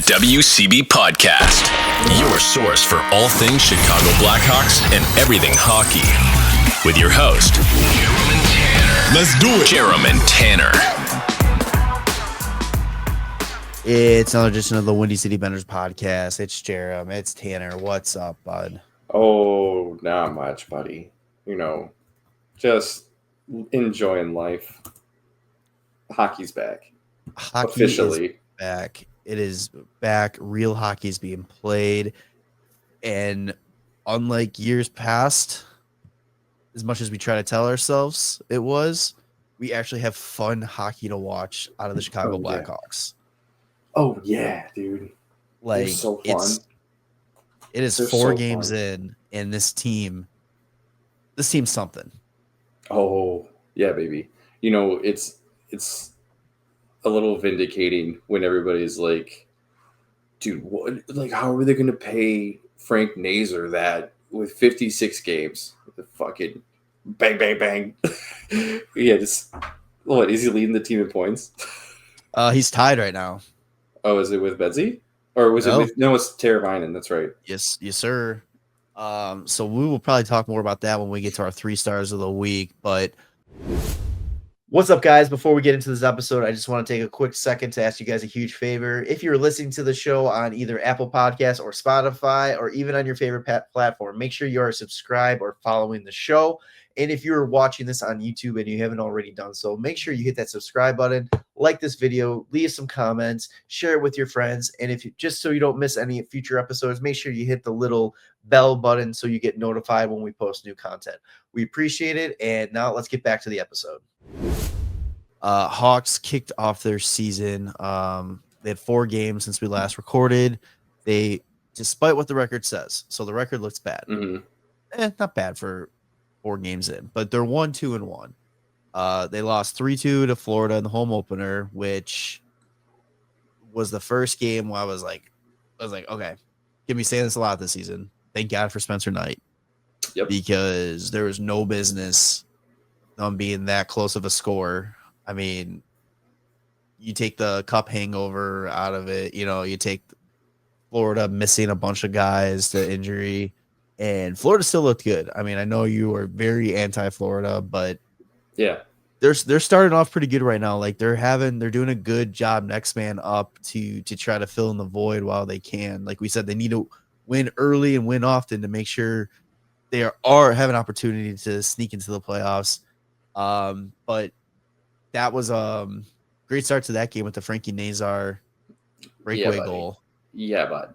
WCB Podcast, your source for all things Chicago Blackhawks and everything hockey. With your host, Jarom and Tanner. Let's do it. Jarom and Tanner. It's another edition of the Windy City Benders Podcast. It's Jarom. It's Tanner. What's up, bud? Oh, not much, buddy. You know, just enjoying life. Hockey's back. Hockey Officially. is back. It is back. Real hockey is being played. And unlike years past, as much as we try to tell ourselves it was, we actually have fun hockey to watch out of the Chicago Blackhawks. Oh, yeah, dude. Like, they're so fun. It is They're 4 so games fun. in, and this team's something. Oh, yeah, baby. You know, it's a little vindicating when everybody's like, dude, what? Like, how are they going to pay Frank Nazar that with 56 games? The fucking bang, bang, bang. Yeah, just what? Is he leading the team in points? He's tied right now. Oh, is it with Betsy? Or was it with? No, it's Teravainen. That's right. Yes, sir. So we will probably talk more about that when we get to our 3 stars of the week. But what's up, guys? Before we get into this episode, I just want to take a quick second to ask you guys a huge favor. If you're listening to the show on either Apple Podcasts or Spotify, or even on your favorite platform, make sure you are subscribed or following the show. And if you're watching this on YouTube and you haven't already done so, make sure you hit that subscribe button, like this video, leave some comments, share it with your friends. And if you, just so you don't miss any future episodes, make sure you hit the little bell button so you get notified when we post new content. We appreciate it. And now let's get back to the episode. Hawks kicked off their season. They had 4 games since we last recorded. They, despite what the record says, so the record looks bad. Not bad for 4 games in, but they're 1-2-1. They lost 3-2 to Florida in the home opener, which was the first game where I was like, okay, give me saying this a lot this season. Thank God for Spencer Knight. Yep. Because there was no business on being that close of a score. I mean, you take the cup hangover out of it, you take Florida missing a bunch of guys to injury, and Florida still looked good. I mean, I know you are very anti-Florida, but yeah, they're starting off pretty good right now. Like they're doing a good job next man up to try to fill in the void while they can. Like we said, they need to win early and win often to make sure they have an opportunity to sneak into the playoffs. But that was great start to that game with the Frankie Nazar breakaway goal. Yeah, bud.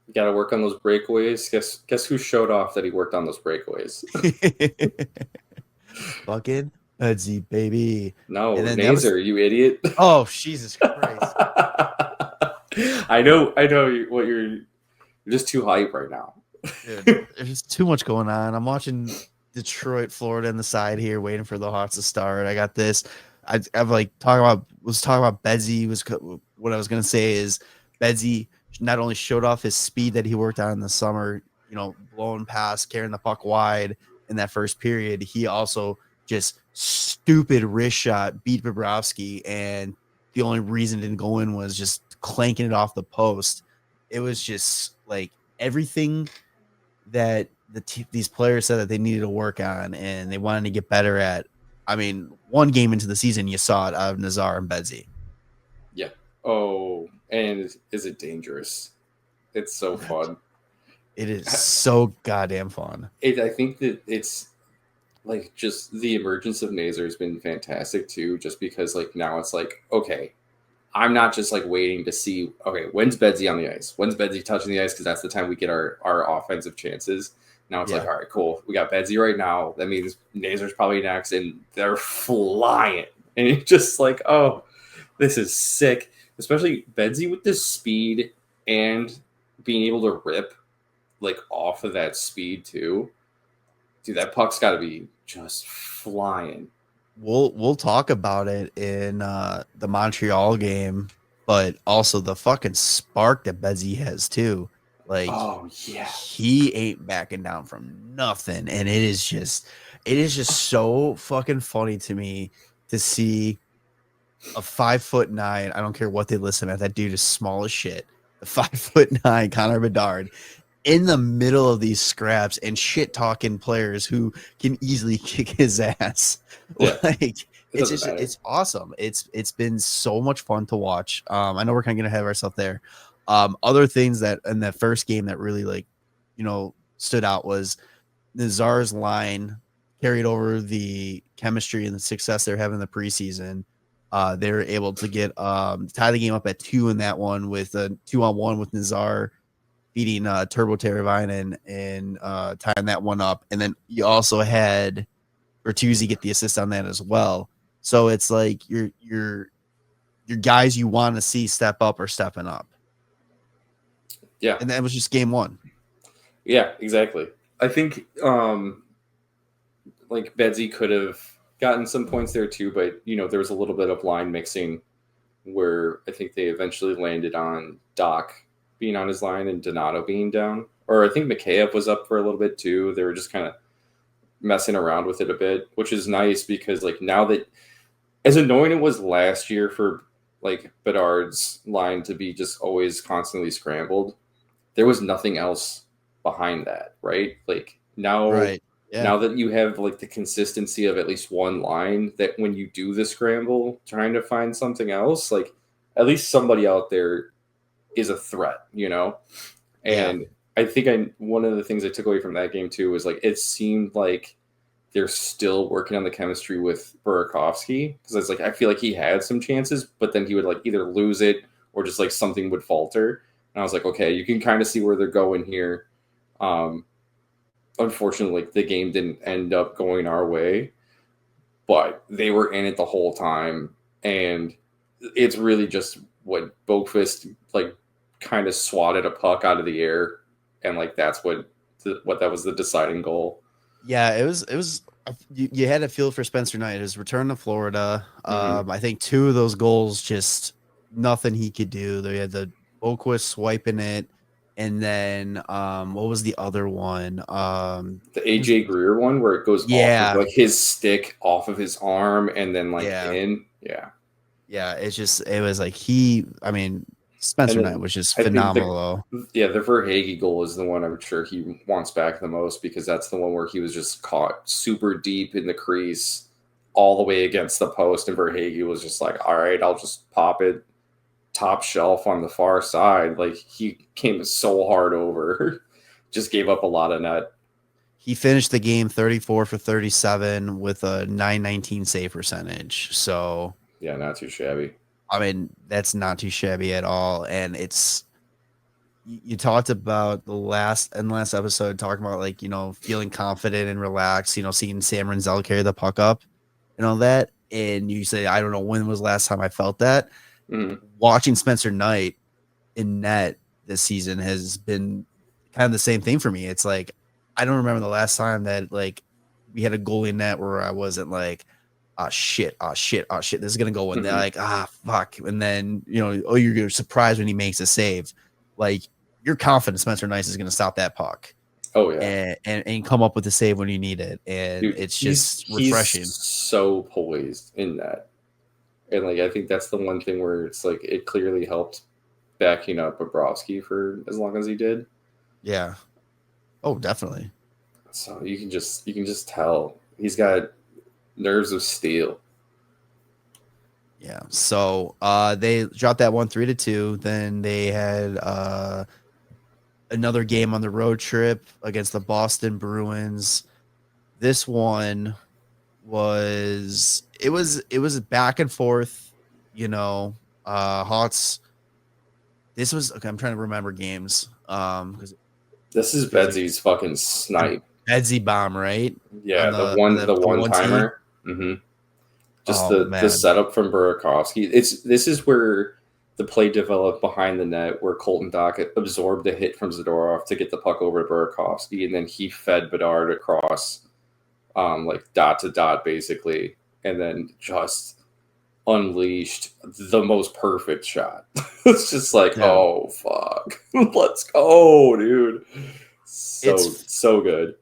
You got to work on those breakaways. Guess who showed off that he worked on those breakaways? Fucking Betsy, baby. No, Nazar, you idiot. Oh, Jesus Christ. I know you're just too hype right now. Dude, there's too much going on. I'm watching Detroit, Florida on the side here, waiting for the Hawks to start. I got this. I've talking about Betsy. What I was gonna say is Betsy not only showed off his speed that he worked on in the summer, blowing past, carrying the puck wide in that first period. He also just stupid wrist shot beat Bobrovsky, and the only reason it didn't go in was just clanking it off the post. It was just like everything that these players said that they needed to work on and they wanted to get better at. I mean, 1 game into the season, you saw it out of Nazar and Betsy. Yeah. Oh, and is it dangerous? It's so fun. It is so goddamn fun. I think that it's like just the emergence of Nazar has been fantastic too, just because like now it's like, okay, I'm not just like waiting to see, okay, when's Betsy on the ice? When's Betsy touching the ice? Because that's the time we get our offensive chances. Now it's like, all right, cool. We got Betsy right now. That means Nazar's probably next, and they're flying. And you're just like, oh, this is sick. Especially Betsy with the speed and being able to rip like off of that speed too. Dude, that puck's got to be just flying. We'll talk about it in the Montreal game, but also the fucking spark that Betsy has too. Like, oh yeah, he ain't backing down from nothing, and it is just so fucking funny to me to see a 5'9". I don't care what they listen at. That dude is small as shit. 5'9" Connor Bedard in the middle of these scraps and shit talking players who can easily kick his ass. Yeah. Like it's doesn't matter. it's awesome. It's been so much fun to watch. I know we're kind of gonna have ourselves there. Other things that in the first game that really like, stood out was Nazar's line carried over the chemistry and the success they're having in the preseason. They were able to get tie the game up at 2 in that one with a 2-on-1 with Nazar beating Turbo Teravainen and tying that one up. And then you also had Bertuzzi get the assist on that as well. So it's like your guys you want to see step up or stepping up. Yeah. And that was just game 1. Yeah, exactly. I think like Bedsy could have gotten some points there too, but there was a little bit of line mixing where I think they eventually landed on Doc being on his line and Donato being down. Or I think Mikheyev was up for a little bit too. They were just kind of messing around with it a bit, which is nice because like now that as annoying it was last year for like Bedard's line to be just always constantly scrambled, there was nothing else behind that, right? Like now, Right. Yeah. Now that you have like the consistency of at least one line, that when you do the scramble, trying to find something else, like at least somebody out there is a threat, And I think one of the things I took away from that game too was like it seemed like they're still working on the chemistry with Burakovsky because it's like I feel like he had some chances, but then he would like either lose it or just like something would falter. And I was like, okay, you can kind of see where they're going here. Unfortunately, the game didn't end up going our way, but they were in it the whole time. And it's really just what Boqvist like kind of swatted a puck out of the air. And like, that's what that was the deciding goal. Yeah, it was you had a feel for Spencer Knight, his return to Florida. I think 2 of those goals, just nothing he could do. They had the Boqvist swiping it. And then what was the other one? The AJ Greer one where it goes off of, like his stick off of his arm and then like in. Yeah. Yeah, it was like Spencer Knight was just phenomenal. The Verhaeghe goal is the one I'm sure he wants back the most because that's the one where he was just caught super deep in the crease all the way against the post and Verhaeghe was just like, all right, I'll just pop it top shelf on the far side. Like he came so hard over, just gave up a lot of net. He finished the game 34 for 37 with a .919 save percentage. So yeah, not too shabby. I mean, that's not too shabby at all. And you talked about the last episode talking about like, feeling confident and relaxed, seeing Sam Renzel carry the puck up and all that. And you say, I don't know when was the last time I felt that. Mm-hmm. Watching Spencer Knight in net this season has been kind of the same thing for me. It's like, I don't remember the last time that like we had a goalie in net where I wasn't like, oh shit, this is gonna go in there. Like, fuck. And then you're surprised when he makes a save. Like you're confident Spencer Knight is gonna stop that puck. Oh yeah. And come up with a save when you need it. And dude, it's just refreshing. He's so poised in that. And like I think that's the one thing where it's like it clearly helped backing up Bobrovsky for as long as he did. Yeah. Oh, definitely. So you can just tell he's got nerves of steel. Yeah. So they dropped that one 3-2. Then they had another game on the road trip against the Boston Bruins. This one was back and forth, Hawks. This was okay. I'm trying to remember games. Because this is Bedsy's fucking snipe. Bedsy bomb, right? Yeah, the one timer. Mm-hmm. Just the setup from Burakovsky. This is where the play developed behind the net, where Colton Dach absorbed a hit from Zadorov to get the puck over to Burakovsky, and then he fed Bedard across, like dot to dot, basically, and then just unleashed the most perfect shot. It's just like, oh fuck, let's go, dude. So good.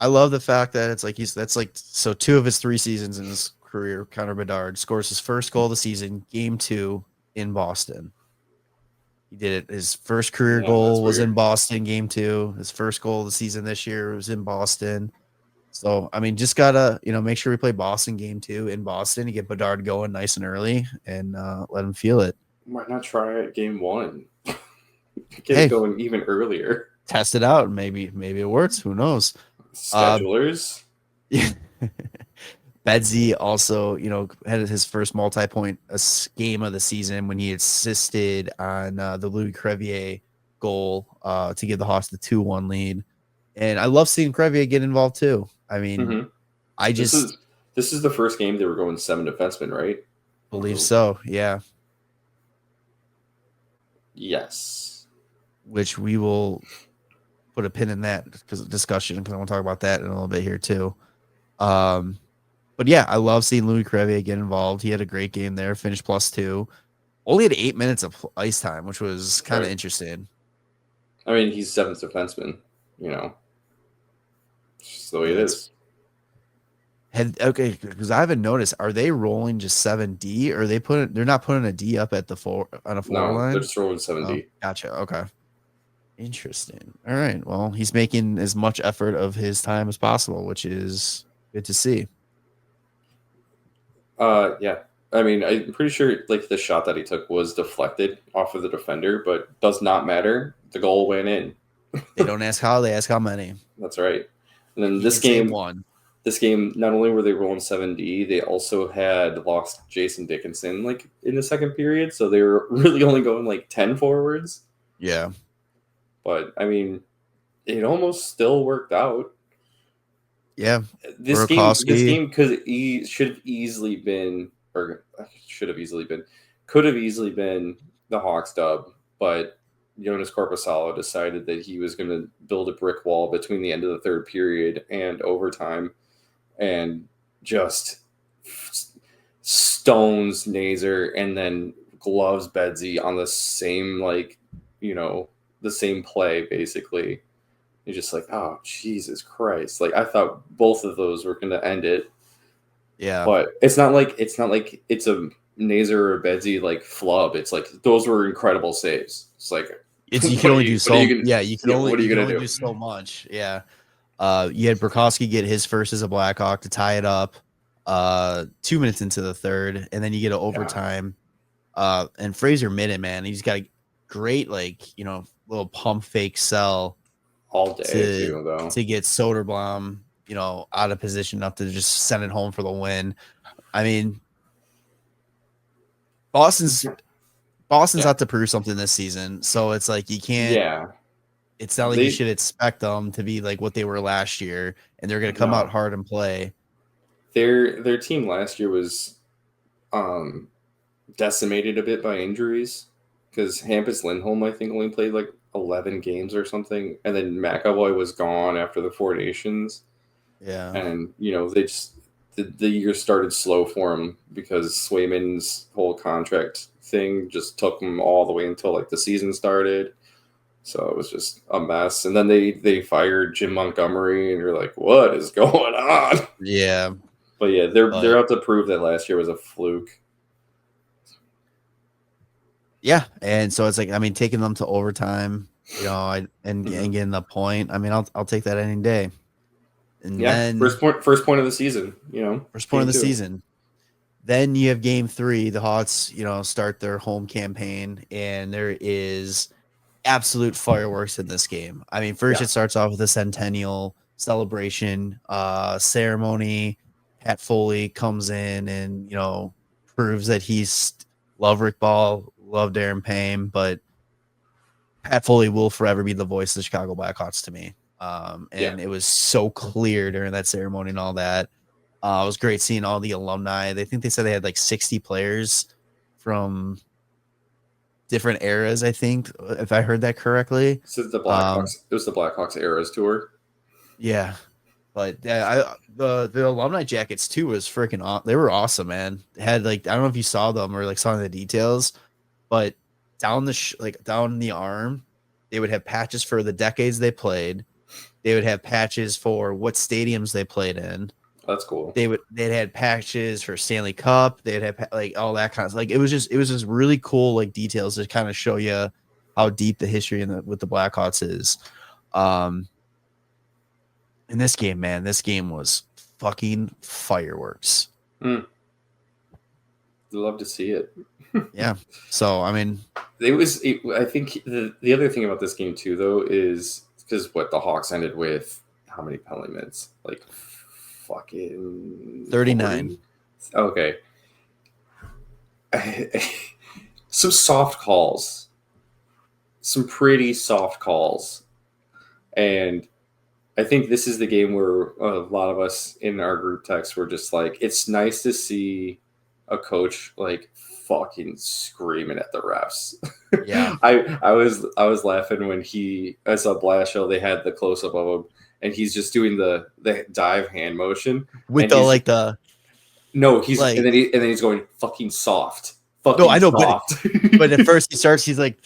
I love the fact that it's like so 2 of his 3 seasons in his career, Connor Bedard scores his first goal of the season, game 2 in Boston. He did it. His first career Yeah, goal was weird. in Boston, game 2. His first goal of the season this year was in Boston. So, I mean, just gotta, make sure we play Boston game 2 in Boston to get Bedard going nice and early and let him feel it. Why not try it game 1? Get it Hey, going even earlier. test it out. Maybe it works. Who knows? Schedulers. Bedsy also, had his first multi-point game of the season when he assisted on the Louis Crevier goal to give the Hawks the 2-1 lead. And I love seeing Crevier get involved too. I mean, I this is the first game they were going 7 defensemen, right? Believe so, yeah. Yes. Which we will put a pin in that discussion because I want to talk about that in a little bit here too. But yeah, I love seeing Louis Crevier get involved. He had a great game there, finished +2. Only had 8 minutes of ice time, which was kind of interesting. I mean, he's 7th defenseman, It's just the way it is. Okay, because I haven't noticed. Are they rolling just 7D, or they're not putting a D up at the on a forward line? They're just rolling 7D. Oh, gotcha. Okay. Interesting. All right. Well, he's making as much effort of his time as possible, which is good to see. Yeah. I mean, I'm pretty sure like the shot that he took was deflected off of the defender, but does not matter. The goal went in. They don't ask how, they ask how many. That's right. And then This game, not only were they rolling 7D, they also had lost Jason Dickinson like in the second period, so they were really only going like 10 forwards. Yeah. But I mean, it almost still worked out. Yeah. This game could have easily been the Hawks dub, but Jonas Korpisalo decided that he was going to build a brick wall between the end of the third period and overtime, and just stones Nazer and then gloves Bedsy on the same the same play basically. You're just like, oh, Jesus Christ. Like, I thought both of those were going to end it. Yeah. But it's not like it's a Nazer or Bedsy like flub. It's like those were incredible saves. It's like you can only do so. Yeah, you can only do so much. Yeah. You had Burkowski get his first as a Blackhawk to tie it up 2 minutes into the third, and then you get an overtime. And Fraser Minute, man, he's got a great little pump fake sell all day to get Soderblom, out of position enough to just send it home for the win. I mean, Boston's out to prove something this season, so it's like you can't. Yeah, it's not like you should expect them to be like what they were last year, and they're going to come out hard and play. Their team last year was decimated a bit by injuries because Hampus Lindholm, I think, only played like 11 games or something, and then McAvoy was gone after the Four Nations. Yeah, and they just the year started slow for him because Swayman's whole contract thing just took him all the way until like the season started. So it was just a mess. And then they fired Jim Montgomery, and you're like, what is going on? Yeah. But yeah, they're out to prove that last year was a fluke. Yeah, and so it's like, I mean, taking them to overtime, and getting the point. I mean, I'll take that any day. And then first point of the season, first point of the season. Then you have game 3. The Hawks, start their home campaign, and there is absolute fireworks in this game. I mean, first it starts off with a centennial celebration ceremony. Pat Foley comes in and proves that he's love Rick Ball, love Darren Payne, but Pat Foley will forever be the voice of the Chicago Blackhawks to me. It was so clear during that ceremony and all that. It was great seeing all the alumni. They said they had like 60 players from different eras, I think, if I heard that correctly. So the Blackhawks, it was the Blackhawks Eras tour. Yeah. But the alumni jackets too was freaking they were awesome, man. They had I don't know if you saw them or saw the details, but down the arm, they would have patches for the decades they played. They would have patches for what stadiums they played in. That's cool. They'd had patches for Stanley Cup. They'd have all that kind of it was just really cool details to kind of show you how deep the history with the Blackhawks is. In this game, man, this game was fucking fireworks. I'd love to see it. Yeah. So, I mean, I think the other thing about this game too, though, is because the Hawks ended with how many penalty minutes? Like fucking 39. 40? Okay. Some soft calls, some pretty soft calls, and I think this is the game where a lot of us in our group text were just like, it's nice to see a coach like fucking screaming at the refs. Yeah. I was laughing when I saw Blashill, they had the close up of him and he's just doing the dive hand motion with and he's and then he's going fucking soft. Fucking no, I know, soft. but at first he starts, he's like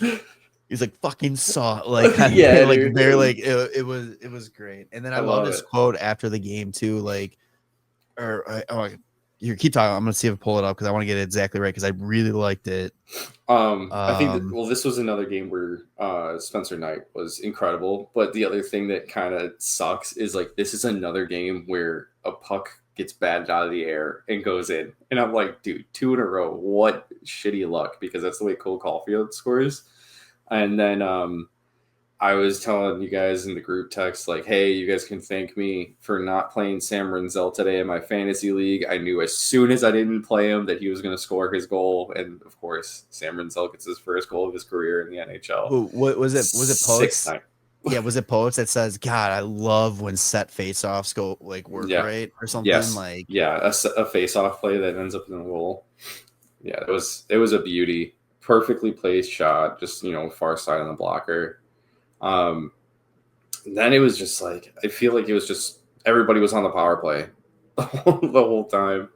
fucking soft, like yeah, like they're like it was great. And then I love this quote after the game too, like you keep talking. I'm gonna see if I pull it up because I want to get it exactly right because I really liked it. I think this was another game where Spencer Knight was incredible, but the other thing that kind of sucks is like this is another game where a puck gets batted out of the air and goes in, and I'm like, dude, 2 in a row, what shitty luck, because that's the way Cole Caulfield scores. And then I was telling you guys in the group text, like, hey, you guys can thank me for not playing Sam Renzel today in my fantasy league. I knew as soon as I didn't play him that he was going to score his goal. And, of course, Sam Renzel gets his first goal of his career in the NHL. What was it? Was it Poets? Yeah, was it Poets that says, God, I love when set face-offs go, like, work right or something? Yes. Like, yeah, a face-off play that ends up in a goal. Yeah, it was a beauty. Perfectly placed shot, just, far side on the blocker. Then it was just like, I feel like it was just everybody was on the power play the whole time.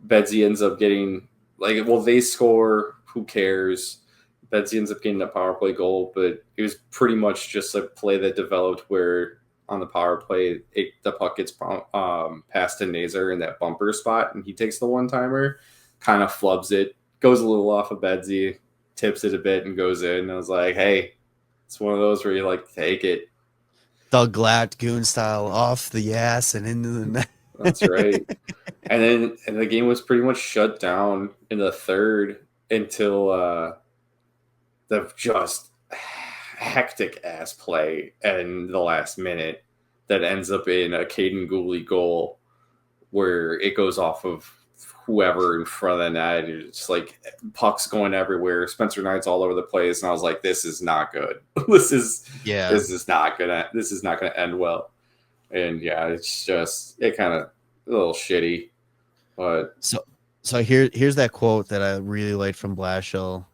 Bedsy ends up getting they score, who cares? Bedsy ends up getting a power play goal, but it was pretty much just a play that developed where on the power play, the puck gets passed to Nazer in that bumper spot, and he takes the one-timer, kind of flubs it, goes a little off of Bedsy, tips it a bit, and goes in. And I was like, hey, it's one of those where you take it. Doug Glatt goon style off the ass and into the net. That's right. And the game was pretty much shut down in the third until the just hectic ass play in the last minute that ends up in a Caden Gooley goal where it goes off of whoever in front of the net. It's like pucks going everywhere. Spencer Knight's all over the place, and I was like, "This is not good. This is not gonna end well." And yeah, it's just kind of a little shitty. But so here's that quote that I really liked from Blashill.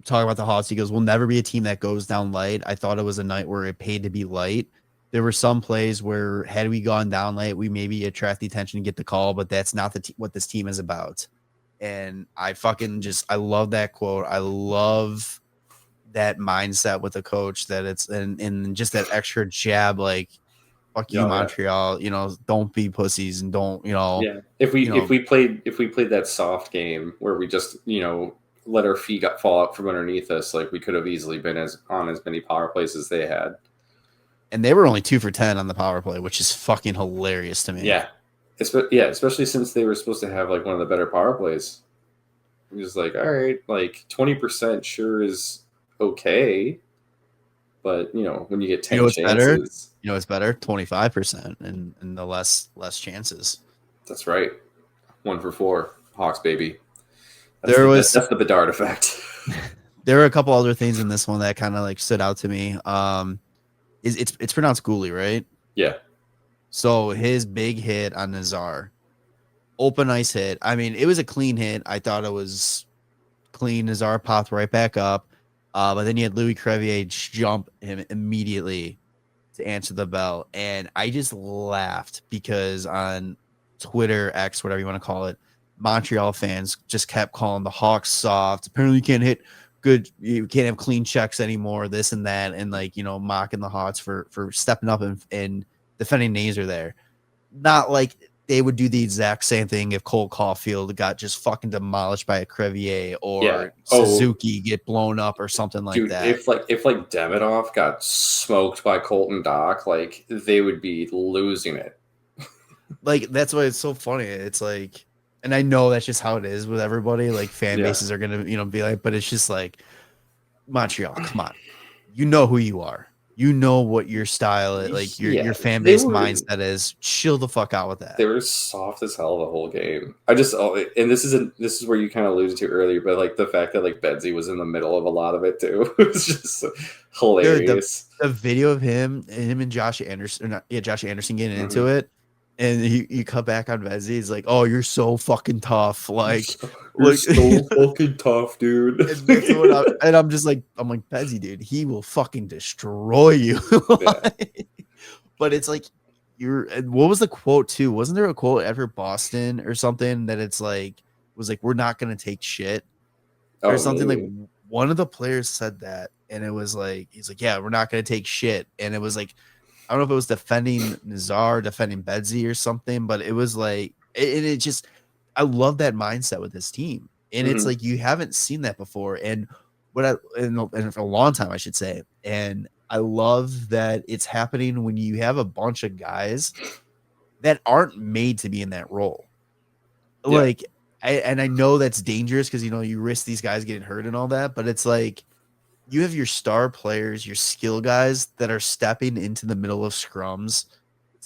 Talking about the Hawks, he goes, "We'll never be a team that goes down light. I thought it was a night where it paid to be light. There were some plays where had we gone down late, we maybe attract the attention and get the call, but that's not what this team is about." And I love that quote. I love that mindset with the coach that it's and just that extra jab, like, fuck you, Montreal, don't be pussies and don't, If we played that soft game where we just, let our feet fall out from underneath us, like we could have easily been on as many power plays as they had. And they were only 2 for 10 on the power play, which is fucking hilarious to me. Yeah. Especially since they were supposed to have one of the better power plays. I'm just like, all right, 20% sure is okay. But, when you get 10 chances. It's better? 25% and the less chances. That's right. 1 for 4. Hawks, baby. That's the Bedard effect. There were a couple other things in this one that kind of stood out to me. It's pronounced Gooley, right? Yeah. So his big hit on Nazar, open ice hit. I mean, it was a clean hit. I thought it was clean. Nazar popped right back up. But then you had Louis Crevier jump him immediately to answer the bell. And I just laughed because on Twitter, X, whatever you want to call it, Montreal fans just kept calling the Hawks soft. Apparently you can't hit good. You can't have clean checks anymore, this and that. And mocking the Hawks for stepping up and defending Nazer there. Not they would do the exact same thing if Cole Caulfield got just fucking demolished by a Crevier or Suzuki get blown up or something like that. If Demidov got smoked by Colton Dock, like they would be losing it. Like that's why it's so funny. It's like, and I know that's just how it is with everybody. Like fan bases are gonna, be like, but it's just like Montreal. Come on, you know who you are. You know what your style is, like your fan base mindset is. Chill the fuck out with that. They were soft as hell the whole game. And this is where you kind of alluded to earlier, but like the fact that like Bedsy was in the middle of a lot of it too. It was just hilarious. Dude, the video of him and Josh Anderson, Josh Anderson getting into it, and you cut back on Bedsy. He's like, "Oh, you're so fucking tough." Like, you're so fucking tough, dude. And I'm just like, Bedsy, dude, he will fucking destroy you. But it's like, what was the quote too? Wasn't there a quote after Boston or something that it's like, was like, we're not going to take shit or something? Like one of the players said that, and it was like, he's like, yeah, we're not going to take shit. And it was like, I don't know if it was defending Nazar, defending Bedsy or something, but it was like, it just, I love that mindset with this team. And it's like, you haven't seen that before. And in for a long time, I should say. And I love that it's happening when you have a bunch of guys that aren't made to be in that role. Yeah. Like, I know that's dangerous because, you risk these guys getting hurt and all that, but it's like, you have your star players, your skill guys that are stepping into the middle of scrums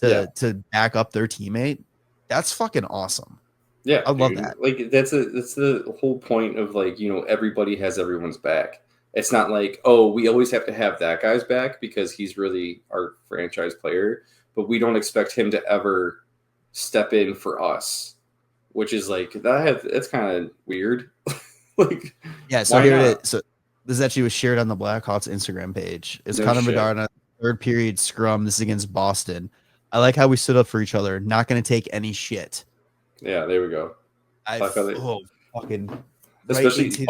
to back up their teammate. That's fucking awesome. Yeah, I love that. Like that's the whole point of like, everybody has everyone's back. It's not like, oh, we always have to have that guy's back because he's really our franchise player, but we don't expect him to ever step in for us, which is like that's kind of weird. Like, yeah. So here it is. So this actually was shared on the Blackhawks Instagram page. It's Connor Bedard on a third period scrum. This is against Boston. I like how we stood up for each other. Not going to take any shit. Yeah, there we go. Fucking. Especially, dude,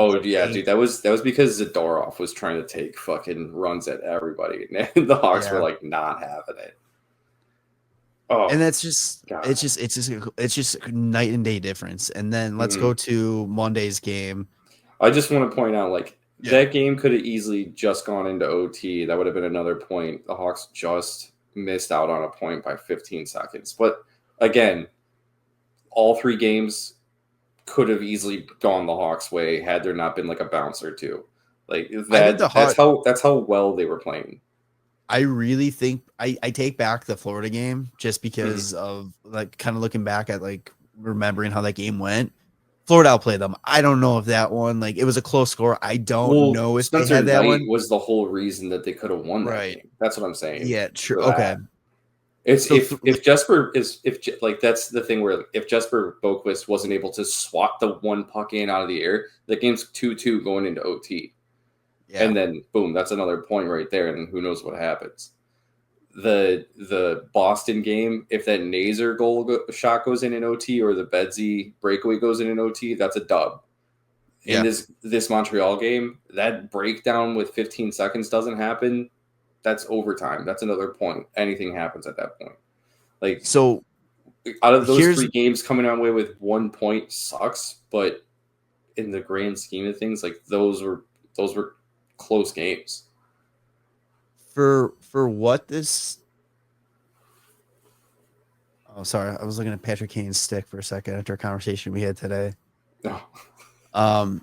that was because Zadorov was trying to take fucking runs at everybody, and the Hawks were like not having it. Oh, and that's just it's just night and day difference. And then let's go to Monday's game. I just want to point out, like, that game could have easily just gone into OT. That would have been another point. The Hawks just missed out on a point by 15 seconds. But again, all three games could have easily gone the Hawks' way had there not been like a bounce or two. Like that's how well they were playing. I really think I take back the Florida game just because of like kind of looking back at like remembering how that game went. Florida outplayed them. I don't know if that one, like, it was a close score. I don't know if Spencer they had that one. Was the whole reason that they could have won that game. That's what I'm saying. Yeah, true. Okay. It's so if Jesper is that's the thing where if Jesper Boquist wasn't able to swat the one puck in out of the air, the game's 2-2 going into OT. Yeah. And then boom, that's another point right there, and who knows what happens. The Boston game, if that Nazer shot goes in OT or the Bedsy breakaway goes in OT, that's a dub. In this Montreal game, that breakdown with 15 seconds doesn't happen. That's overtime. That's another point. Anything happens at that point. Like, so out of those three games, coming away with 1 point sucks, but in the grand scheme of things, like those were close games. For what this? Oh, sorry. I was looking at Patrick Kane's stick for a second after a conversation we had today. Oh.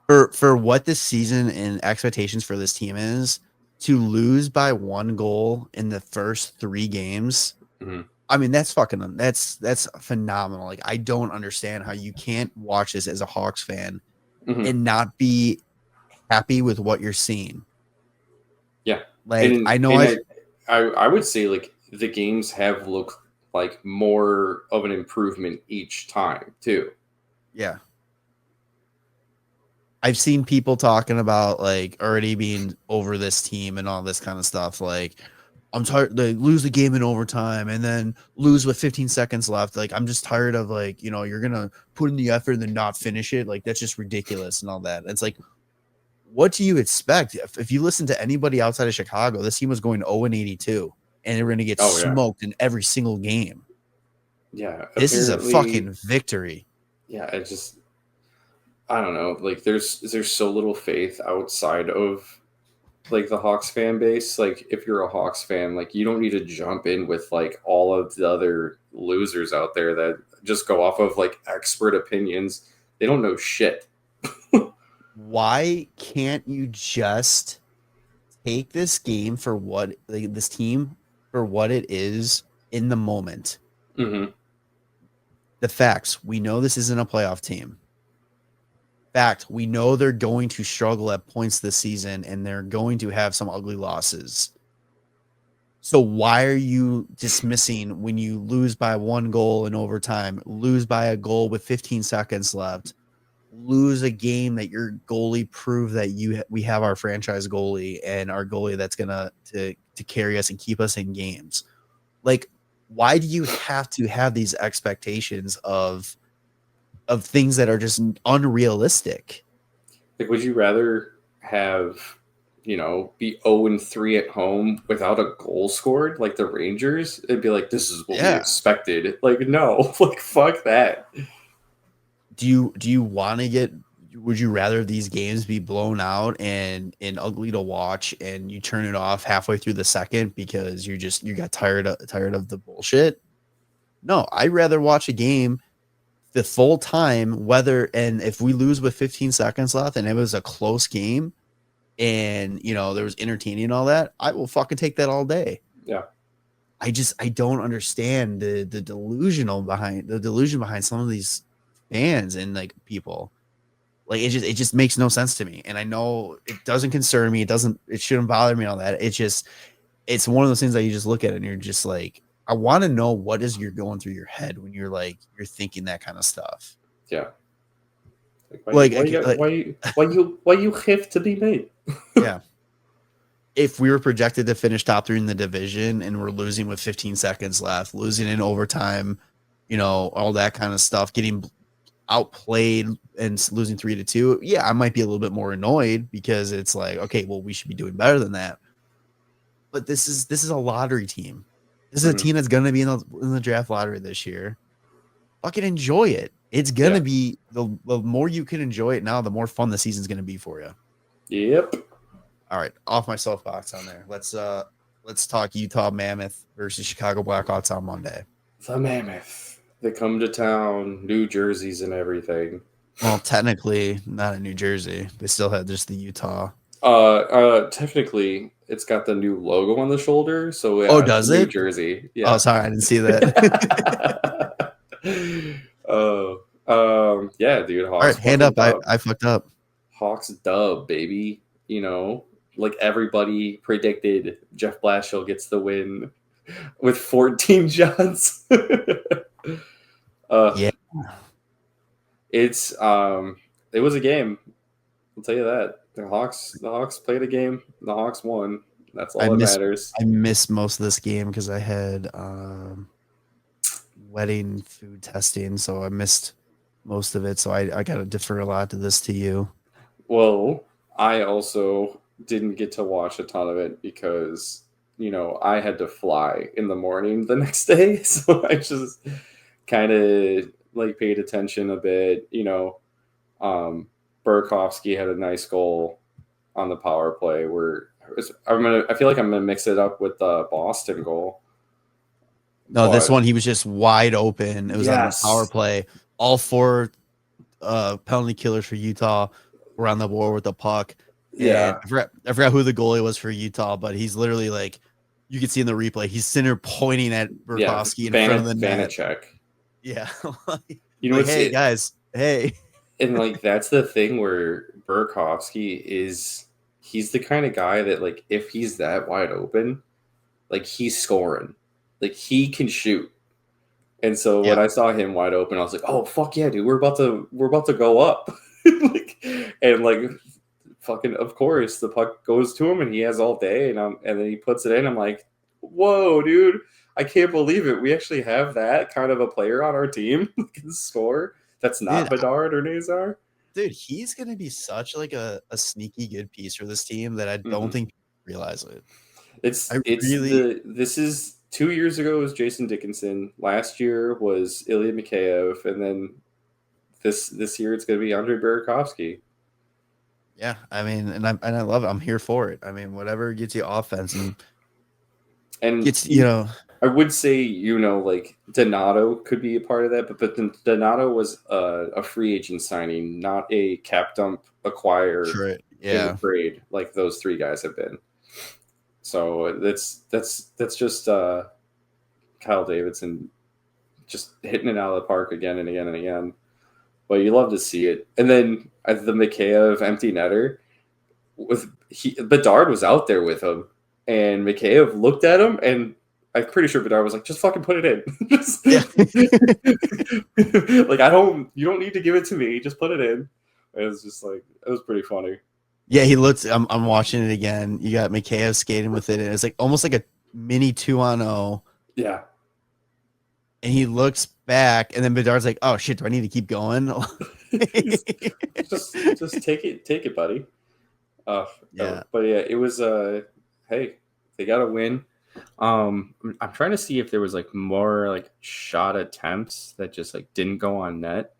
For what this season and expectations for this team is, to lose by 1 goal in the first 3 games. Mm-hmm. I mean, that's phenomenal. Like, I don't understand how you can't watch this as a Hawks fan and not be happy with what you're seeing. Yeah. Like, I would say like the games have looked like more of an improvement each time too. Yeah. I've seen people talking about like already being over this team and all this kind of stuff. Like, I'm tired. They lose the game in overtime and then lose with 15 seconds left. Like, I'm just tired of like, you're going to put in the effort and then not finish it. Like, that's just ridiculous and all that. It's like, what do you expect? If you listen to anybody outside of Chicago, this team was going 0-82 and they were going to get smoked in every single game. Yeah, This is a fucking victory. Yeah, I don't know. Like, there's so little faith outside of like the Hawks fan base. Like, if you're a Hawks fan, like, you don't need to jump in with like all of the other losers out there that just go off of like expert opinions. They don't know shit. Why can't you just take this game for what, like, this team for what it is in the moment? Mm-hmm. The facts. We know this isn't a playoff team. Fact, we know they're going to struggle at points this season and they're going to have some ugly losses. So why are you dismissing when you lose by 1 goal in overtime, lose by a goal with 15 seconds left, lose a game that your goalie proved that we have our franchise goalie and our goalie that's gonna to carry us and keep us in games? Like, why do you have to have these expectations of things that are just unrealistic? Like, would you rather have, be 0-3 at home without a goal scored like the Rangers? It'd be like, this is what we expected. Like, no, like, fuck that. Do you want to get? Would you rather these games be blown out and ugly to watch, and you turn it off halfway through the second because you got tired of the bullshit? No, I'd rather watch a game the full time, and if we lose with 15 seconds left and it was a close game and there was entertaining and all that, I will fucking take that all day. Yeah. I don't understand the delusion behind some of these fans and like people. Like, it just makes no sense to me. And I know it doesn't concern me. It shouldn't bother me, all that. It's one of those things that you just look at it and you're just like, I want to know what is you're going through your head when you're thinking that kind of stuff. Yeah. Why you have to be made? Yeah. If we were projected to finish top 3 in the division and we're losing with 15 seconds left, losing in overtime, all that kind of stuff, getting outplayed and losing 3-2, yeah, I might be a little bit more annoyed because it's like, okay, well, we should be doing better than that. But this is a lottery team. This is a team that's going to be in the draft lottery this year. Fucking enjoy it. It's going to be the more you can enjoy it now, the more fun the season's going to be for you. Yep. All right, off my soapbox on there. Let's talk Utah Mammoth versus Chicago Blackhawks on Monday. The Mammoth. They come to town, New Jerseys and everything. Well, technically not in New Jersey. They still had just the Utah. Technically, it's got the new logo on the shoulder. So yeah, does New it? Jersey. Yeah. Oh, sorry, I didn't see that. Yeah, dude. Hawks. All right, hand up. I fucked up. Hawks dub, baby. Like everybody predicted, Jeff Blashill gets the win with 14 shots. Yeah. It was a game. I'll tell you that. The Hawks played a game. The Hawks won. That's all that matters. I missed most of this game because I had wedding food testing, so I missed most of it. So I got to defer a lot to this to you. Well, I also didn't get to watch a ton of it because, I had to fly in the morning the next day. So I just kind of like paid attention a bit. Burakovsky had a nice goal on the power play where I feel like I'm gonna mix it up with the Boston goal. No, this one he was just wide open. It was on the power play. All 4 penalty killers for Utah were on the board with the puck. Yeah, and I forgot who the goalie was for Utah, but he's literally like, you can see in the replay, he's sitting there pointing at Burakovsky in front of the net. Vanacek. Yeah, hey guys, hey. And like that's the thing where Burakovsky he's the kind of guy that like if he's that wide open, like he's scoring, like he can shoot. And so when I saw him wide open, I was like, oh fuck yeah, dude, we're about to go up. Fucking of course the puck goes to him and he has all day and then he puts it in. I'm like, whoa, dude, I can't believe it. We actually have that kind of a player on our team who can score. That's not Bedard or Nazar. Dude, he's gonna be such like a sneaky good piece for this team that I don't think people realize it. This is 2 years ago was Jason Dickinson. Last year was Ilya Mikheyev, and then this year it's going to be Andrei Burakovsky. Yeah, I mean, and I love it. I'm here for it. I mean, whatever gets you offense and gets I would say like Donato could be a part of that, but then Donato was a free agent signing, not a cap dump acquire in the trade like those three guys have been. So that's just Kyle Davidson just hitting it out of the park again and again and again. But you love to see it. And then the Mikheyev empty netter Bedard was out there with him, and Mikheyev looked at him, and I'm pretty sure Bedard was like, "Just fucking put it in." Like you don't need to give it to me. Just put it in. It was just like it was pretty funny. Yeah, he looked. I'm watching it again. You got Mikheyev skating with it, and it's like almost like a mini 2-on-0. Yeah. And he looks back, and then Bedard's like, "Oh shit, do I need to keep going?" just take it, buddy. Yeah. But yeah, it was. Hey, they got a win. I'm trying to see if there was like more like shot attempts that just like didn't go on net.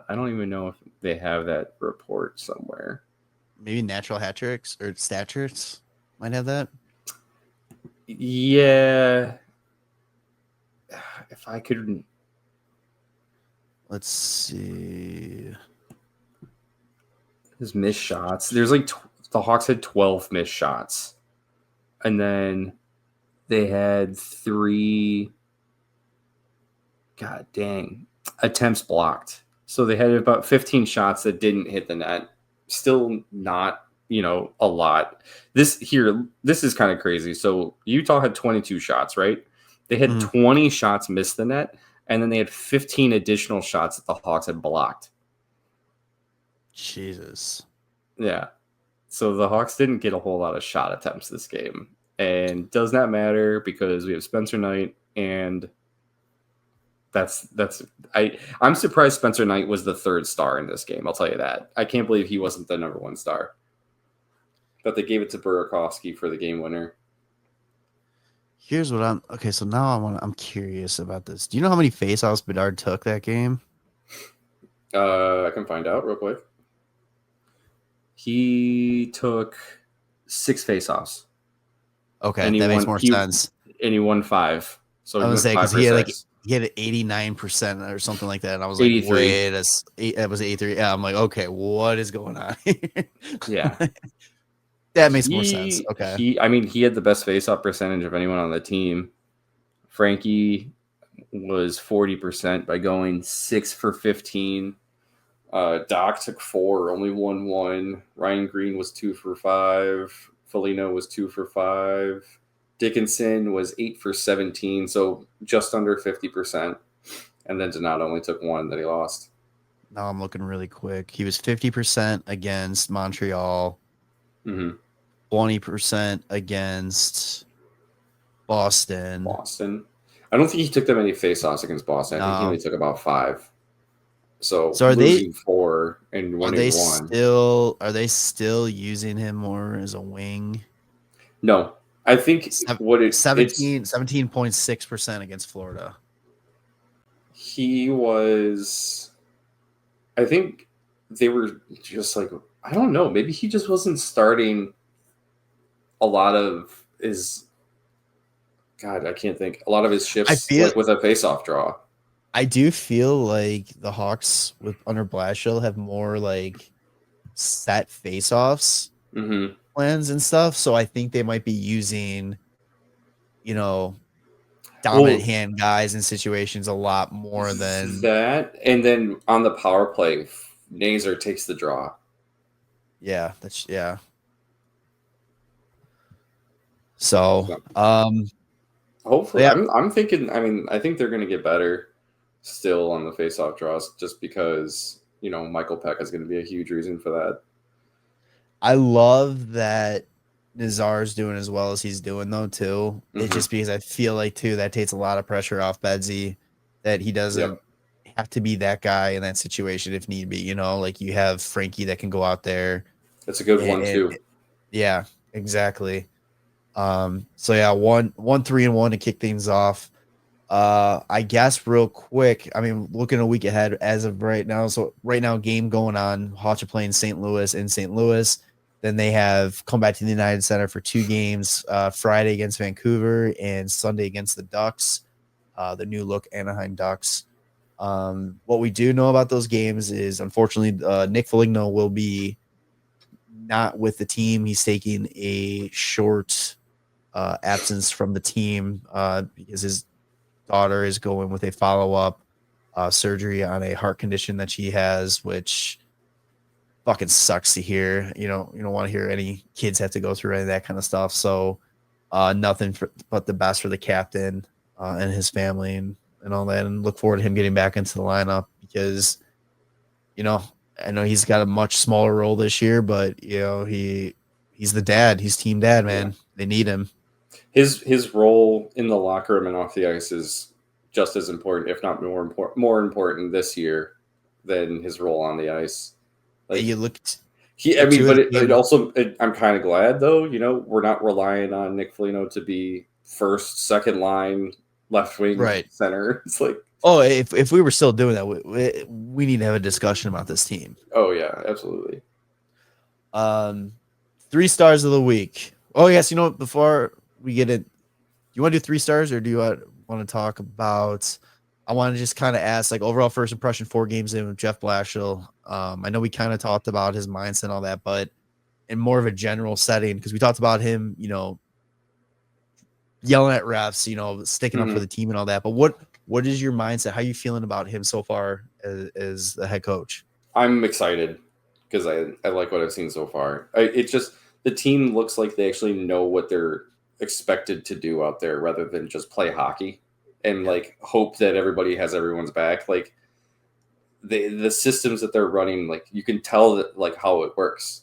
I don't even know if they have that report somewhere. Maybe natural hat tricks or stat tricks might have that. Yeah. If I could. Let's see. There's missed shots. There's like the Hawks had 12 missed shots. And then they had 3 God dang attempts blocked. So they had about 15 shots that didn't hit the net. Still not, a lot. This is kind of crazy. So Utah had 22 shots, right? They had 20 shots miss the net, and then they had 15 additional shots that the Hawks had blocked. Jesus. Yeah. So the Hawks didn't get a whole lot of shot attempts this game. And does not matter because we have Spencer Knight, and I'm surprised Spencer Knight was the 3rd star in this game. I'll tell you that. I can't believe he wasn't the number 1 star. But they gave it to Burakovsky for the game winner. Here's what so now I'm curious about this. Do you know how many faceoffs Bedard took that game? I can find out real quick. He took 6 faceoffs. Okay, that makes more sense. And he won 5. So I was saying because he had 89% or something like that, and I was like, 83. Wait, that was 83. Yeah, I'm like, okay, what is going on here? Yeah. That makes more sense. Okay. He had the best faceoff percentage of anyone on the team. Frankie was 40% by going 6 for 15. Doc took 4, only won 1. Ryan Green was 2 for 5. Foligno was 2 for 5. Dickinson was 8 for 17, so just under 50%. And then Donato only took 1 that he lost. Now I'm looking really quick. He was 50% against Montreal. 20% against Boston. I don't think he took that many faceoffs against Boston. I think he only took about 5. So are they 4 and winning 1? Are they still using him more as a wing? No, I think 17.6% against Florida. He was. I think they were just like, I don't know. Maybe he just wasn't starting a lot of his. God, I can't think. A lot of his shifts with a face-off draw. I do feel like the Hawks under Blashill have more like set face-offs plans and stuff. So I think they might be using, dominant hand guys in situations a lot more than that. And then on the power play, Nazer takes the draw. Yeah, So, hopefully, yeah. I'm thinking. I think they're going to get better still on the face-off draws, just because Michael Peck is going to be a huge reason for that. I love that Nazar's doing as well as he's doing, though, too. It's just because I feel like, too, that takes a lot of pressure off Bedsy, that he doesn't have to be that guy in that situation if need be. Like you have Frankie that can go out there. That's a good one, too. Yeah, exactly. So yeah, 1-3-1 to kick things off. I guess real quick. I mean, looking a week ahead as of right now. So right now, game going on. Hawks are playing St. Louis in St. Louis. Then they have come back to the United Center for 2 games. Friday against Vancouver and Sunday against the Ducks, the new look Anaheim Ducks. What we do know about those games is, unfortunately, Nick Foligno will be not with the team. He's taking a short absence from the team because his daughter is going with a follow-up surgery on a heart condition that she has, which fucking sucks to hear. You don't want to hear any kids have to go through any of that kind of stuff. So nothing but the best for the captain and his family and all that, and look forward to him getting back into the lineup because, I know he's got a much smaller role this year, but he's the dad. He's team dad, man. Yeah. They need him. His role in the locker room and off the ice is just as important, if not more important this year than his role on the ice. Like you looked. I'm kind of glad though. We're not relying on Nick Foligno to be first, second line, left wing, right, center. It's like, oh, if we were still doing that, we need to have a discussion about this team. Oh yeah, absolutely. 3 stars of the week. Oh yes, before we get it, you want to do 3 stars or do you want to talk about? I want to just kind of ask, like, overall first impression 4 games in with Jeff Blashill. I know we kind of talked about his mindset and all that, but in more of a general setting, because we talked about him, yelling at refs, sticking up for the team and all that. But what is your mindset? How are you feeling about him so far as the head coach? I'm excited because I like what I've seen so far. It's just the team looks like they actually know what they're expected to do out there rather than just play hockey and like hope that everybody has everyone's back. Like the systems that they're running, like you can tell that like how it works.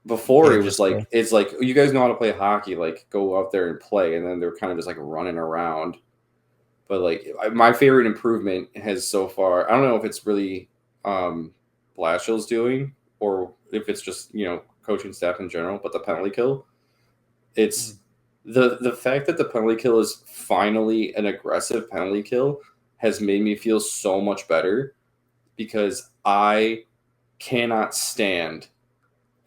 Before it was like, it's like, you guys know how to play hockey, like go out there and play. And then they're kind of just like running around. But like my favorite improvement has so far, I don't know if it's really Blashill's doing or if it's just, coaching staff in general, but the penalty kill. It's the fact that the penalty kill is finally an aggressive penalty kill has made me feel so much better because I cannot stand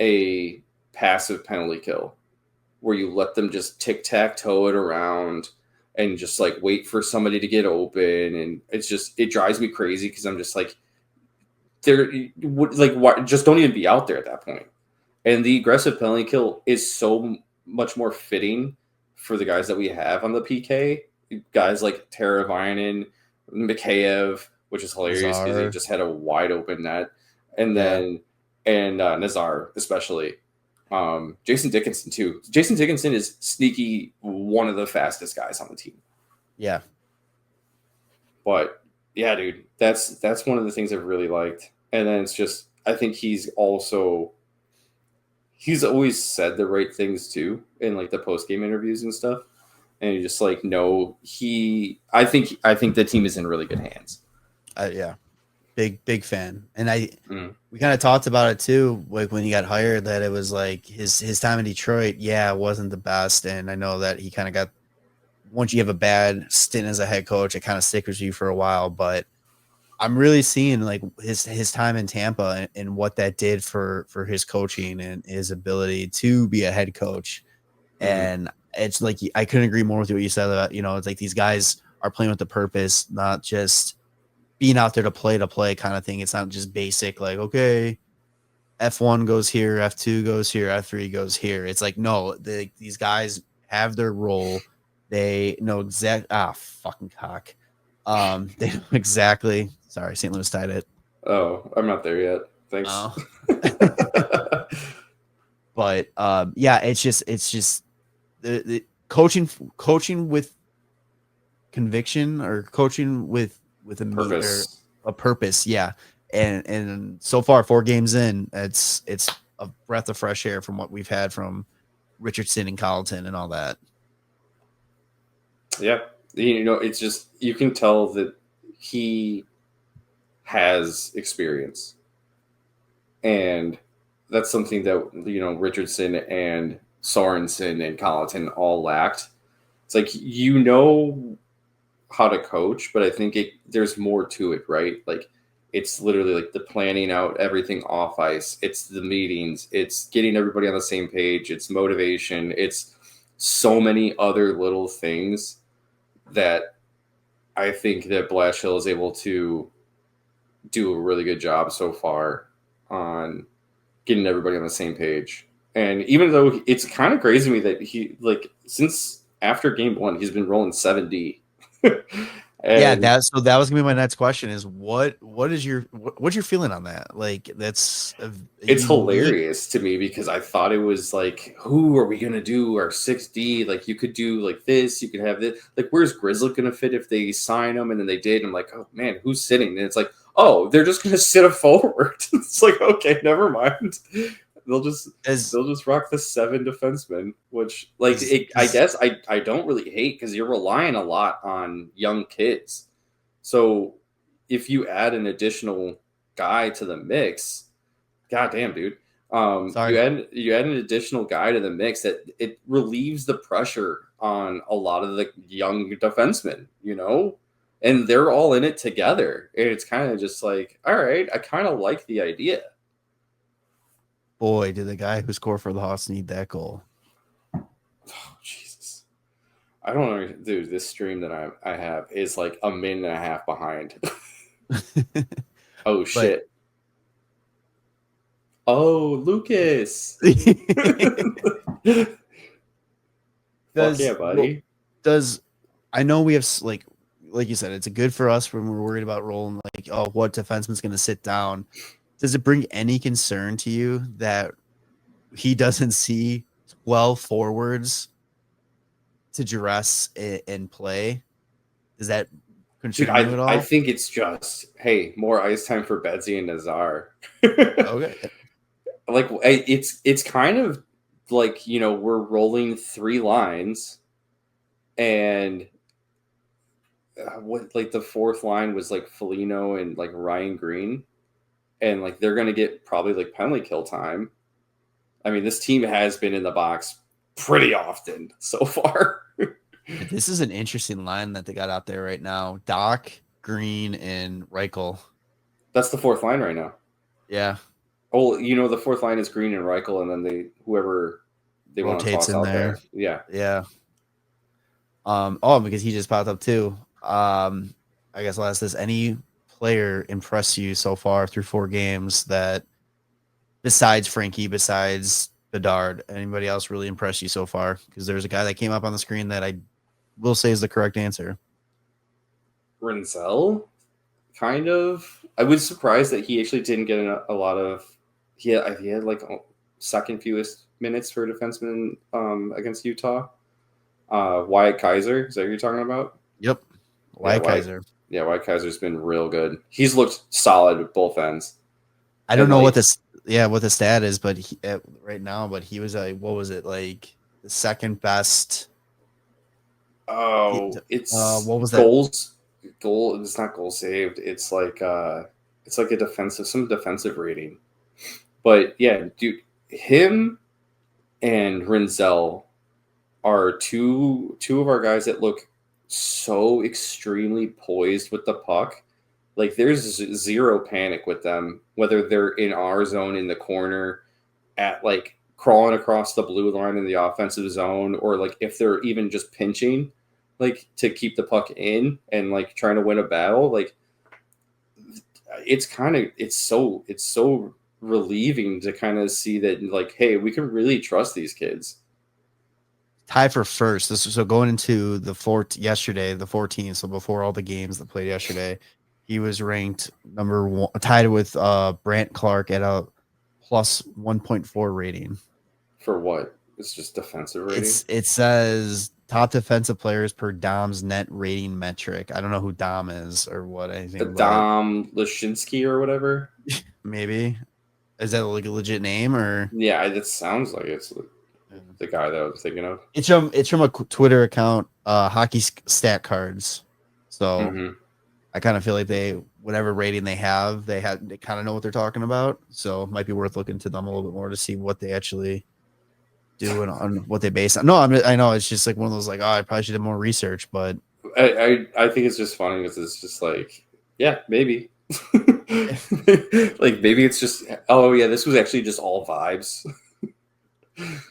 a passive penalty kill where you let them just tic-tac-toe it around and just like wait for somebody to get open. And it drives me crazy because I'm just like, what, just don't even be out there at that point. And the aggressive penalty kill is so much more fitting for the guys that we have on the PK. Guys like Teravainen, Mikheyev, which is hilarious because he just had a wide open net. And then Nazar, especially. Jason Dickinson, too. Jason Dickinson is sneaky one of the fastest guys on the team. Yeah. But, yeah, dude, that's one of the things I've really liked. And then it's just, I think he's always said the right things, too, in, like, the post-game interviews and stuff. And you just, like, know I think the team is in really good hands. Yeah. Big fan. And we kind of talked about it too, like when he got hired, that it was like his time in Detroit, wasn't the best. And I know that he kind of got, once you have a bad stint as a head coach, it kind of sticks with you for a while. But I'm really seeing like his time in Tampa and what that did for his coaching and his ability to be a head coach. And it's like, I couldn't agree more with what you said about, it's like these guys are playing with a purpose, not just being out there to play kind of thing. It's not just basic, like, okay, F1 goes here, F2 goes here, F3 goes here. It's like, no, these guys have their role. They know fucking cock. They know exactly. Sorry, St. Louis tied it. Oh, I'm not there yet. Thanks. Oh. But it's just the coaching with conviction or coaching with a purpose. Yeah. And so far 4 games in, it's a breath of fresh air from what we've had from Richardson and Colleton and all that. Yeah. It's just, you can tell that he has experience, and that's something that, Richardson and Sorensen and Colleton all lacked. It's like, you know how to coach, but I think there's more to it, right? Like, it's literally like the planning out everything off ice. It's the meetings. It's getting everybody on the same page. It's motivation. It's so many other little things that I think that Blashill is able to do a really good job so far on getting everybody on the same page. And even though it's kind of crazy to me that he, like, since after game 1, he's been rolling 7D. Yeah, that was gonna be my next question is what's your feeling on that? Like, it's hilarious to me because I thought it was like, who are we gonna do our 6D? Like, you could do like this, you could have this. Like, where's Grizzly gonna fit if they sign him? And then they did. I'm like, oh man, who's sitting? And it's like, oh, they're just gonna sit a forward. It's like, okay, never mind. They'll just rock the 7 defensemen, which, like, I guess I don't really hate, because you're relying a lot on young kids. So if you add an additional guy to the mix, goddamn, dude, you add an additional guy to the mix, that it relieves the pressure on a lot of the young defensemen, and they're all in it together. And it's kind of just like, all right, I kind of like the idea. Boy, did the guy who scored for the Hawks need that goal. Oh, Jesus. I don't know, dude. This stream that I have is like a minute and a half behind. Oh, shit. Oh, Lucas. Fuck yeah, buddy. I know we have, like you said, it's good for us when we're worried about rolling, like, oh, what defenseman's going to sit down. Does it bring any concern to you that he doesn't see 12 forwards to dress and play? Does that concern you at all? I think it's just, hey, more ice time for Betsy and Nazar. Okay. Like, it's kind of like, we're rolling 3 lines, and the 4th line was like Foligno and like Ryan Green. And like, they're going to get probably like penalty kill time. I mean, this team has been in the box pretty often so far. This is an interesting line that they got out there right now. Doc, Green, and Reichel. That's the 4th line right now. Yeah. Oh, the 4th line is Green and Reichel, and then whoever they want to toss out there. Yeah. Yeah. Because he just popped up too. I guess I'll ask this. Any player impress you so far through 4 games that, besides Frankie, besides Bedard, anybody else really impressed you so far? Because there's a guy that came up on the screen that I will say is the correct answer. Renzel, kind of. I was surprised that he actually didn't get a lot of. He had like second fewest minutes for a defenseman against Utah. Wyatt Kaiser, is that what you're talking about? Yep, Wyatt Kaiser. Yeah, Wyatt Kaiser's been real good. He's looked solid at both ends. I don't know what the stat is, but right now, but he was what was it, like the second best? Oh, it's what was goals? Goal. It's not goal saved. It's like a defensive rating. But yeah, dude, him and Renzel are two of our guys that look so extremely poised with the puck. Like, there's zero panic with them, whether they're in our zone in the corner, at like crawling across the blue line in the offensive zone, or like if they're even just pinching, like to keep the puck in and like trying to win a battle. Like, it's so relieving to kind of see that, like, hey, we can really trust these kids. Tie for first. So going into the 14th, so before all the games that played yesterday, he was ranked number 1, tied with Brant Clark at a plus 1.4 rating. For what? It's just defensive rating? It says top defensive players per Dom's net rating metric. I don't know who Dom is or what. Dom Lashinsky or whatever? Maybe. Is that like a legit name or? Yeah, it sounds like it's the guy that I was thinking of. It's from a Twitter account, Hockey Stat Cards. So I kind of feel like whatever rating they have, they kind of know what they're talking about. So it might be worth looking to them a little bit more to see what they actually do and on what they base on. No, I know it's just like one of those like, oh, I probably should have more research, but I think it's just funny because it's just like, yeah, maybe. Like maybe it's just, oh yeah, this was actually just all vibes.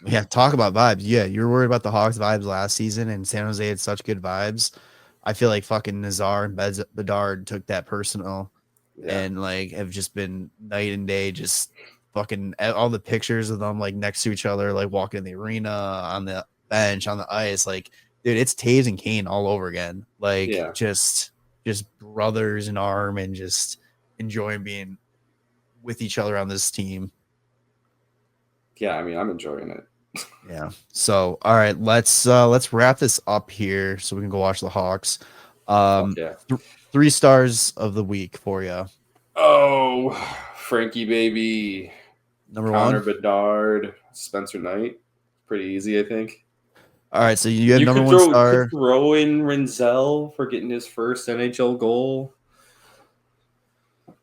yeah, talk about vibes. Yeah, you were worried about the Hawks vibes last season, and San Jose had such good vibes. I feel like fucking Nazar and Bedard took that personal, Yeah. and like have just been night and day. Just fucking all the pictures of them like next to each other, like walking in the arena, on the bench, on the ice. Like, dude, it's Taves and Kane all over again. Like, Yeah. just brothers in arm and just enjoying being with each other on this team. Yeah, I mean, I'm enjoying it. Yeah. So, all right, let's wrap this up here so we can go watch the Hawks. Yeah. 3 stars of the week for you. Oh, Frankie baby, Number Connor 1. Bedard, Spencer Knight. Pretty easy, I think. All right, so you had You number could 1 throw, star. could throw in Renzel for getting his first NHL goal.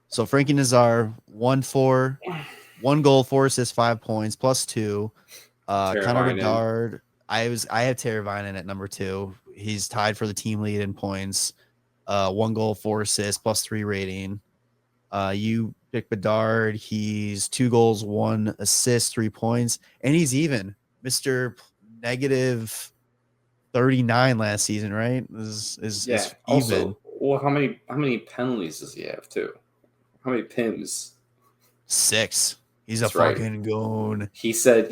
So Frankie Nazar, 1 goal, 4 assists, 5 points, +2. Connor Bedard. I have Teravainen at number 2. He's tied for the team lead in points. 1 goal, 4 assists, +3 rating. You pick Bedard. He's 2 goals, 1 assist, 3 points, and he's even Mr. negative 39 last season, right? Is Yeah. even. Also, well, how many penalties does he have too? How many PIMs? 6. He's That's a right. fucking goon. He said,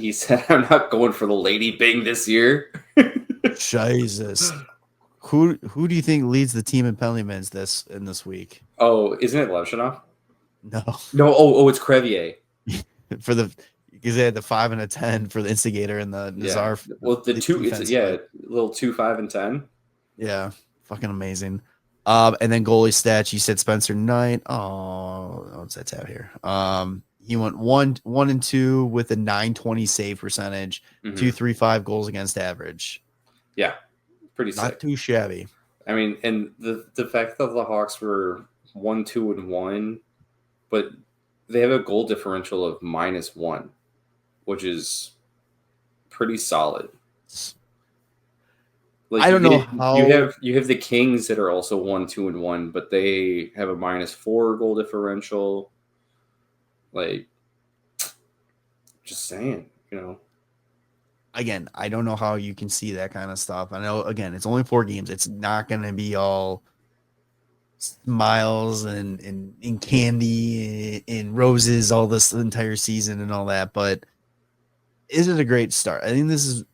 I'm not going for the Lady Bing this year. Jesus. Who do you think leads the team in penalty minutes this week? Oh, isn't it Levshinov? No. No, oh, it's Crevier. Because they had the 5 and a 10 for the instigator and the Nazar. Yeah. Well, the 2, it's little 2, 5, and 10. Yeah, fucking amazing. And then goalie stats, you said Spencer Knight. Oh, what's that tab here? He went 1 and 2 with a .920 save percentage, 2.35 goals against average. Yeah, pretty not sick. Too shabby. I mean, and the fact that the Hawks were 1, 2, and 1, but they have a goal differential of -1, which is pretty solid. Like, I don't know how you have the Kings that are also 1, 2, and 1, but they have a -4 goal differential. Like, just saying, Again, I don't know how you can see that kind of stuff. I know, again, it's only 4 games. It's not going to be all smiles and candy and roses all this entire season and all that. But is it a great start? I think this is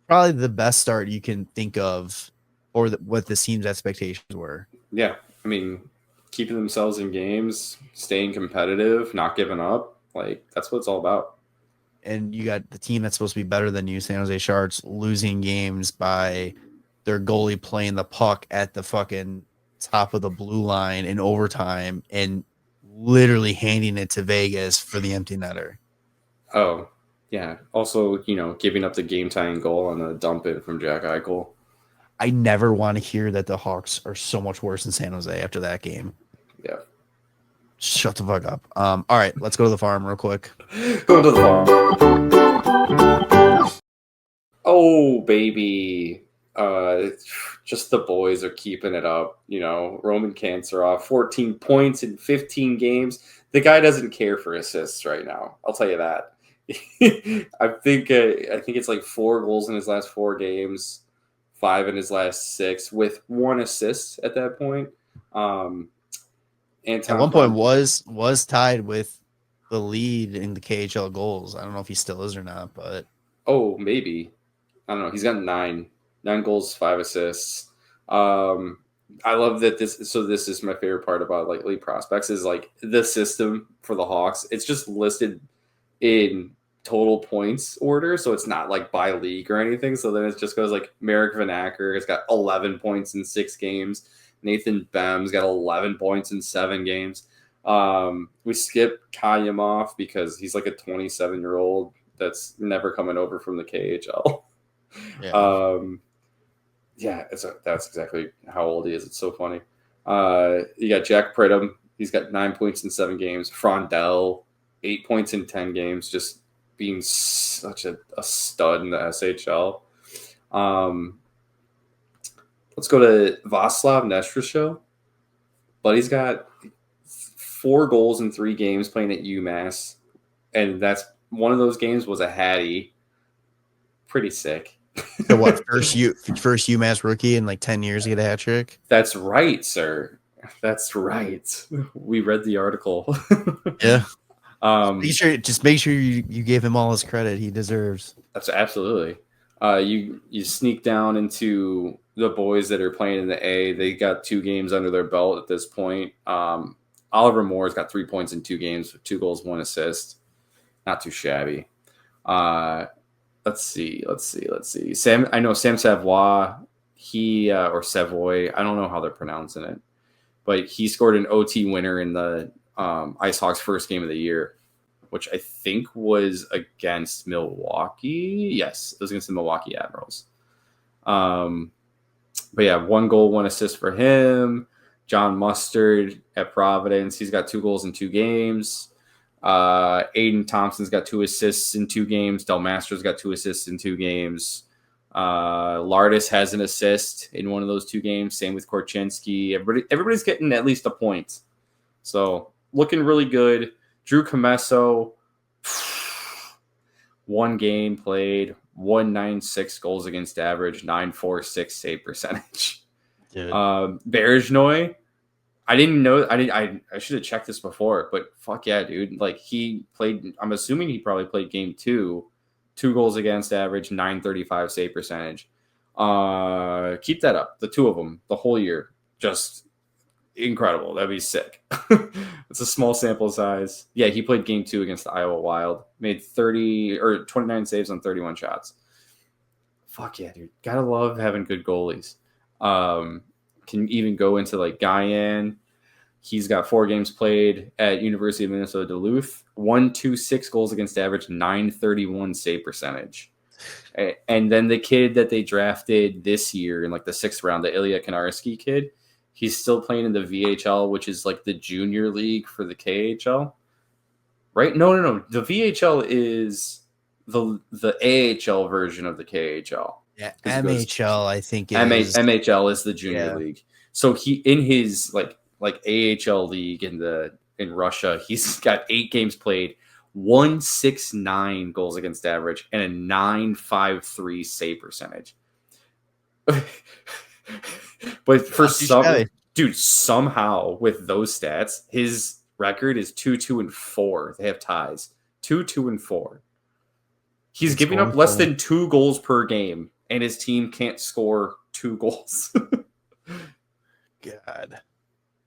probably the best start you can think of for what the team's expectations were. Yeah. I mean, keeping themselves in games, staying competitive, not giving up. Like, that's what it's all about. And you got the team that's supposed to be better than you, San Jose Sharks, losing games by their goalie playing the puck at the fucking top of the blue line in overtime and literally handing it to Vegas for the empty netter. Oh, yeah. Also, giving up the game-tying goal on a dump-in from Jack Eichel. I never want to hear that the Hawks are so much worse than San Jose after that game. Yeah. Shut the fuck up. All right, let's go to the farm real quick. Go to the farm. Oh, baby. Just the boys are keeping it up. Roman Kanserov, 14 points in 15 games. The guy doesn't care for assists right now. I'll tell you that. I think it's like 4 goals in his last 4 games, 5 in his last 6, with 1 assist at that point. At one point was tied with the lead in the KHL goals. I don't know if he still is or not, but maybe. I don't know. He's got 9 goals, 5 assists. I love that this is my favorite part about like league prospects is like the system for the Hawks. It's just listed in total points order, so it's not like by league or anything. So then it just goes like Marek Vanacker has got 11 points in 6 games. Nathan Bem's got 11 points in 7 games. We skipped Kayamov because he's like a 27-year-old that's never coming over from the KHL. Yeah. That's exactly how old he is. It's so funny. You got Jack Pridham. He's got 9 points in 7 games. Frondell, 8 points in 10 games. Just being such a stud in the SHL. Let's go to Vaslav Nestrasho. Buddy's got 4 goals in 3 games playing at UMass, and that's one of those games was a hattie. Pretty sick. So what, first UMass rookie in like 10 years to get a hat trick? That's right, sir. That's right. We read the article. Yeah. Make sure you gave him all his credit he deserves. That's absolutely. You sneak down into the boys that are playing in the A. They got 2 games under their belt at this point. Oliver Moore's got 3 points in 2 games, 2 goals, 1 assist. Not too shabby. Let's see. I know Sam Savoy. Or Savoy. I don't know how they're pronouncing it, but he scored an OT winner in the Ice Hawks' first game of the year, which I think was against Milwaukee. Yes, it was against the Milwaukee Admirals. But yeah, 1 goal, 1 assist for him. John Mustard at Providence. He's got 2 goals in 2 games. Aiden Thompson's got 2 assists in 2 games. Del Mastro's got 2 assists in 2 games. Lardis has an assist in one of those 2 games. Same with Korchinski. Everybody's getting at least a point. So looking really good. Drew Comesso, 1 game played, 196 goals against average, 946 save percentage. Berejnoy, I didn't know. I should have checked this before, but fuck yeah, dude. Like he played. I'm assuming he probably played game 2. 2 goals against average, 935 save percentage. Keep that up. The 2 of them, the whole year, just incredible. That'd be sick. It's a small sample size. Yeah, he played game 2 against the Iowa Wild. Made 29 saves on 31 shots. Fuck yeah, dude. Gotta love having good goalies. Can even go into like Guyan. He's got 4 games played at University of Minnesota Duluth. 126 goals against average, 931 save percentage. And then the kid that they drafted this year in like the 6th round, the Ilya Konarski kid, he's still playing in the VHL, which is like the junior league for the KHL. Right? No. The VHL is the AHL version of the KHL. Yeah, MHL, I think is MHL is the junior league. So he in his like AHL league in Russia, he's got 8 games played, 169 goals against average, and a 953 save percentage. But for somehow with those stats, his record is 2-2-4. They have ties. 2-2-4. He's giving up less than 2 goals per game, and his team can't score 2 goals. God.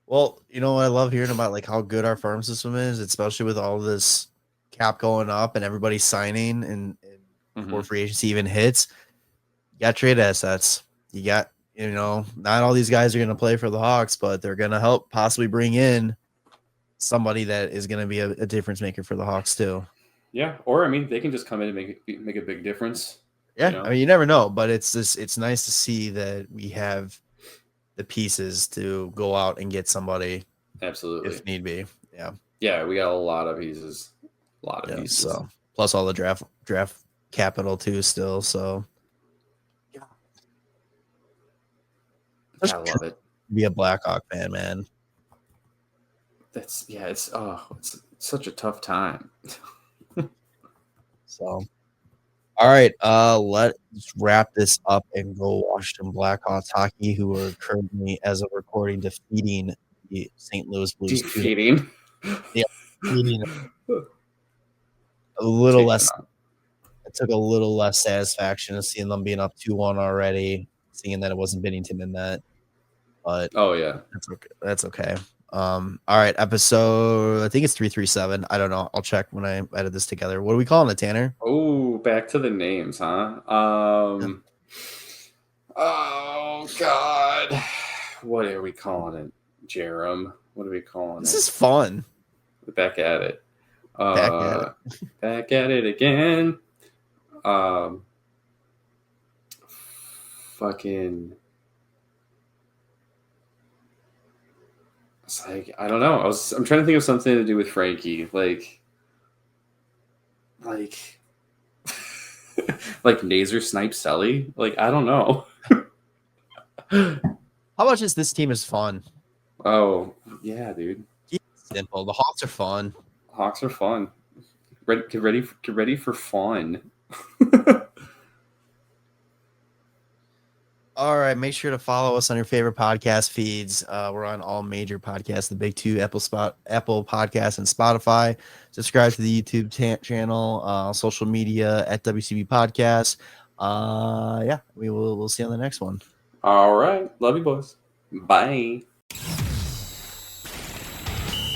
Well, you know what I love hearing about like how good our farm system is, especially with all this cap going up and everybody signing and before free agency even hits. You got trade assets. You got, not all these guys are going to play for the Hawks, but they're going to help possibly bring in somebody that is going to be a difference maker for the Hawks too. Yeah, or I mean, they can just come in and make a big difference. Yeah, I mean, you never know, but it's nice to see that we have the pieces to go out and get somebody, absolutely, if need be. Yeah, we got a lot of pieces, pieces. So plus all the draft capital too, still. So yeah, I love it. Be a Blackhawk fan, man. It's such a tough time. So, all right, let's wrap this up and go Washington Blackhawks hockey, who are currently, as of recording, defeating the St. Louis Blues. Defeating a little less. It took a little less satisfaction of seeing them being up 2-1 already, seeing that it wasn't Binnington in that. But oh yeah, that's okay. All right, episode, I think it's 337. I don't know. I'll check when I edit this together. What are we calling it, Tanner? Oh, back to the names, huh? Oh God, what are we calling it, Jarom? What are we calling this? This is fun. Back at it. Back at it again. Fucking. It's like, I don't know. I'm trying to think of something to do with Frankie. Like Like Nazer Snipe Selly? Like, I don't know. How much is this team is fun? Oh, yeah, dude. Keep it simple. The Hawks are fun. Hawks are fun. Get ready for fun. All right, make sure to follow us on your favorite podcast feeds. We're on all major podcasts, the big two, Apple Podcasts, and Spotify. Subscribe to the YouTube channel, social media at WCB Podcast. Yeah, we'll see you on the next one. All right, love you, boys. Bye.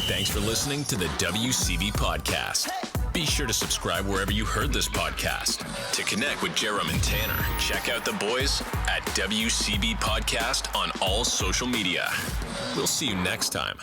Thanks for listening to the WCB Podcast. Be sure to subscribe wherever you heard this podcast. To connect with Jarom and Tanner, check out the boys at WCB Podcast on all social media. We'll see you next time.